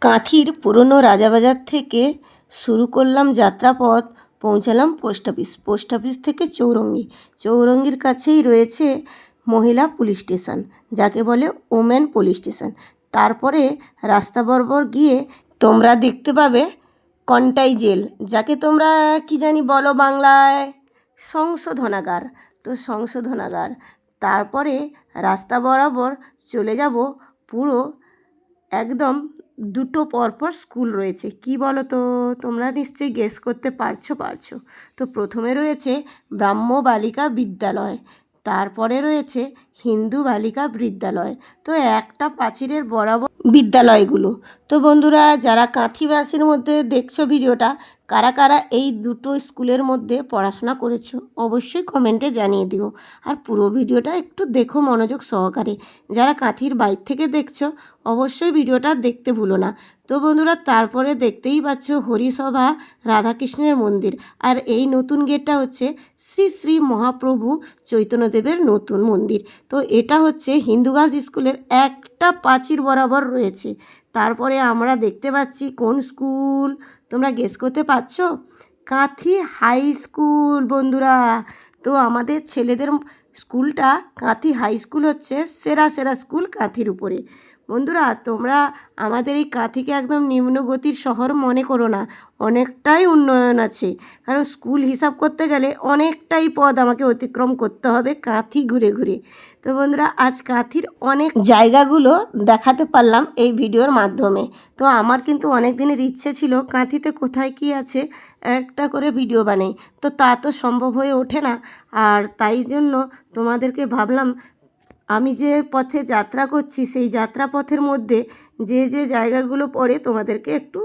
কাঁথির পুরনো রাজাবাজার থেকে শুরু করলাম যাত্রাপথ, পৌঁছালাম পোস্ট অফিস থেকে চৌরঙ্গির কাছেই রয়েছে মহিলা পুলিশ স্টেশন, যাকে বলে ওমেন পুলিশ স্টেশন। তারপরে রাস্তা বরাবর গিয়ে তোমরা দেখতে পাবে কন্টাই জেল, যাকে তোমরা কি জানি বলো বাংলায়, সংশোধনাগার। তো সংশোধনাগার, তারপরে রাস্তা বরাবর চলে যাব পুরো একদম দুটো পরপর স্কুল রয়েছে। কি বলো তো, তোমরা নিশ্চয়ই গেস করতে পারছো। তো প্রথমে রয়েছে ব্রাহ্ম বালিকা বিদ্যালয়, তারপরে রয়েছে হিন্দু বালিকা বিদ্যালয়। তো একটা প্রাচীরের বরাবর বিদ্যালয়গুলো। তো বন্ধুরা, যারা কাঁথিবাসীর মধ্যে দেখছো ভিডিওটা, কারা কারা এই দুটো স্কুলের মধ্যে পড়াশোনা করেছো অবশ্যই কমেন্টে জানিয়ে দিও। আর পুরো ভিডিওটা একটু দেখো মনোযোগ সহকারে। যারা কাঁথির বাইরে থেকে দেখছো অবশ্যই ভিডিওটা দেখতে ভুলো না। তো বন্ধুরা, তারপরে দেখতেই পাচ্ছ হরিসভা রাধাকৃষ্ণের মন্দির। আর এই নতুন গেটটা হচ্ছে শ্রী শ্রী মহাপ্রভু চৈতন্যদেবের নতুন মন্দির। তো এটা হচ্ছে হিন্দু গার্লস স্কুলের একটা প্রাচীর বরাবর রয়েছে। তারপরে আমরা দেখতে পাচ্ছি কোন স্কুল, তোমরা গেস করতে পারছো? কাঁথি হাই স্কুল বন্ধুরা। তো আমাদের ছেলেদের স্কুলটা কাঁথি হাই স্কুল হচ্ছে সেরা স্কুল কাঁথির উপরে। বন্ধুরা, তোমরা আমাদের এই কাঁথিকে একদম নিম্নগতির শহর মনে করো না, অনেকটাই উন্নয়ন আছে। কারণ স্কুল হিসাব করতে গেলে অনেকটাই পথ আমাকে অতিক্রম করতে হবে কাঁথি ঘুরে ঘুরে। তো বন্ধুরা, আজ কাঁথির অনেক জায়গাগুলো দেখাতে পারলাম এই ভিডিওর মাধ্যমে। তো আমার কিন্তু অনেক দিনের ইচ্ছে ছিল কাঁথিতে কোথায় কী আছে একটা করে ভিডিও বানাই, তো তা তো সম্ভব হয়ে ওঠে না। আর তাই জন্য তোমাদেরকে ভাবলাম, আমি যে পথে যাত্রা করছি সেই যাত্রাপথের মধ্যে যে জায়গাগুলো পড়ে তোমাদেরকে একটু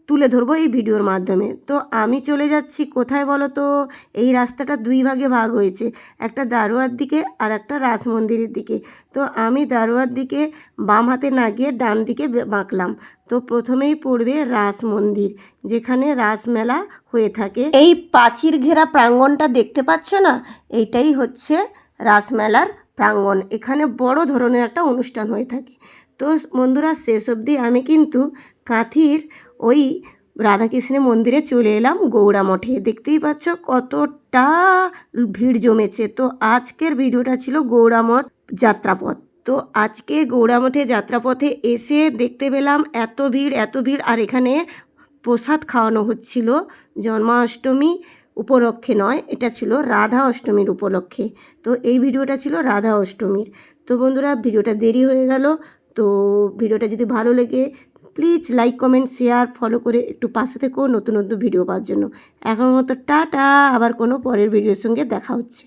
তুলে ধরবো এই ভিডিওর মাধ্যমে। তো আমি চলে যাচ্ছি কোথায় বলো তো? এই রাস্তাটা দুই ভাগে ভাগ হয়েছে, একটা দারোয়ার দিকে আর একটা রাস মন্দিরের দিকে। তো আমি দারোয়ার দিকে বাম হাতে না গিয়ে ডান দিকে বাঁকলাম। তো প্রথমেই পড়বে রাস মন্দির, যেখানে রাস মেলা হয়ে থাকে। এই প্রাচীর ঘেরা প্রাঙ্গণটা দেখতে পাচ্ছ না, এইটাই হচ্ছে রাসমেলার প্রাঙ্গণ। এখানে বড় ধরনের একটা অনুষ্ঠান হয়ে থাকে। তো বন্ধুরা, শেষ অবধি আমি কিন্তু কাঁথির ওই রাধাকৃষ্ণের মন্দিরে চলে এলাম গৌড়া মঠে। দেখতেই পাচ্ছ কতটা ভিড় জমেছে। তো আজকের ভিডিওটা ছিল গৌড়া মঠ যাত্রাপথ। তো আজকে গৌড়া মঠে যাত্রাপথে এসে দেখতে পেলাম এত ভিড়। আর এখানে প্রসাদ খাওয়ানো হচ্ছিল জন্মাষ্টমী উপলক্ষে নয়, এটা ছিল রাধা অষ্টমীর উপলক্ষে। তো এই ভিডিওটা ছিল রাধা অষ্টমীর। তো বন্ধুরা, ভিডিওটা দেরি হয়ে গেল। তো ভিডিওটা যদি ভালো লেগে please like comment share follow করে একটু পাশে থেকো নতুন ভিডিও পাওয়ার জন্য। এখন মতো টাটা, আবার কোনো পরের ভিডিওর সঙ্গে দেখা হচ্ছে।